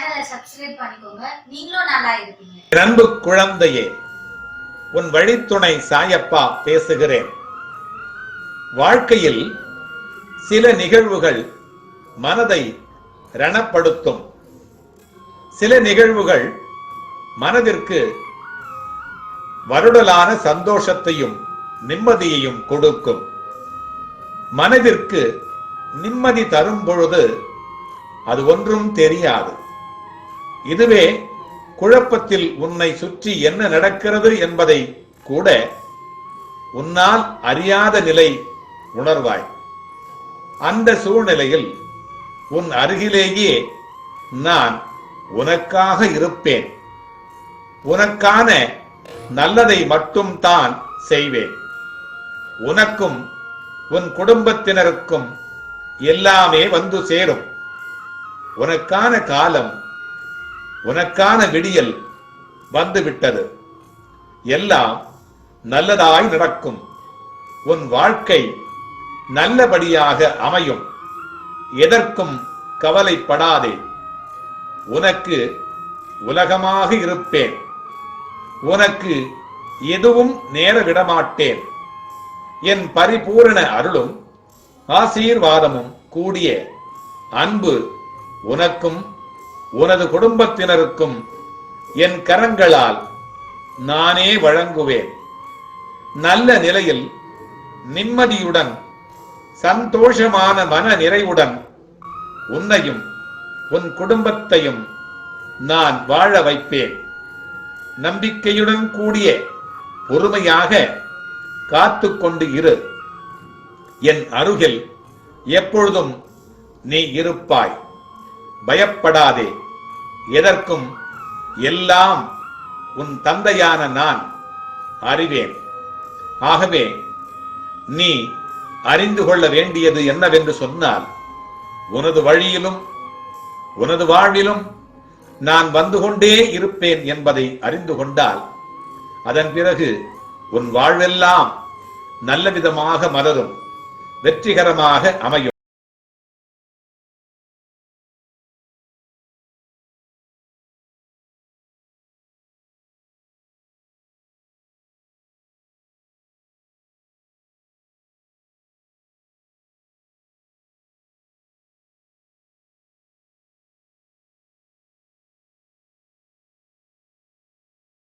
சேனலை சப்ஸ்கிரைப் பண்ணிக்கோங்க. நீங்களும் நல்லா இருப்பீங்க. அன்பு குழந்தையே, உன் வழித்துணை சாயப்பா பேசுகிறேன். வாழ்க்கையில் சில நிகழ்வுகள் மனதை ரணப்படுத்தும். சில நிகழ்வுகள் மனதிற்கு வருடலான சந்தோஷத்தையும் நிம்மதியையும் கொடுக்கும். மனதிற்கு நிம்மதி தரும் பொழுது அது ஒன்றும் தெரியாது. இதுவே குழப்பத்தில் உன்னை சுற்றி என்ன நடக்கிறது என்பதை கூட உன்னால் அறியாத நிலை உணர்வாய். அந்த சூழ்நிலையில் உன் அருகிலேயே நான் உனக்காக இருப்பேன். உனக்கான நல்லதை மட்டும் தான் செய்வேன். உனக்கும் உன் குடும்பத்தினருக்கும் எல்லாமே வந்து சேரும். உனக்கான காலம், உனக்கான விடியல் வந்துவிட்டது. எல்லாம் நல்லதாய் நடக்கும். உன் வாழ்க்கை நல்லபடியாக அமையும். எதற்கும் கவலைப்படாதே. உனக்கு உலகமாக இருப்பேன். உனக்கு எதுவும் நேர விடமாட்டேன். என் பரிபூரண அருளும் ஆசீர்வாதமும் கூடிய அன்பு உனக்கும் உனது குடும்பத்தினருக்கும் என் கரங்களால் நானே வழங்குவேன். நல்ல நிலையில் நிம்மதியுடன் சந்தோஷமான மன நிறைவுடன் உன்னையும் உன் குடும்பத்தையும் நான் வாழ வைப்பேன். நம்பிக்கையுடன் கூடிய பொறுமையாக காத்து கொண்டு இரு. என் அருகில் எப்பொழுதும் நீ இருப்பாய். பயப்படாதே. எதற்கும் எல்லாம் உன் தந்தையான நான் அறிவேன். ஆகவே நீ அறிந்து கொள்ள வேண்டியது என்னவென்று சொன்னால், உனது வழியிலும் உனது வாழ்விலும் நான் வந்து கொண்டே இருப்பேன் என்பதை அறிந்து கொண்டால் அதன் பிறகு உன் வாழ்வெல்லாம் நல்ல விதமாக மலரும், வெற்றிகரமாக அமையும்.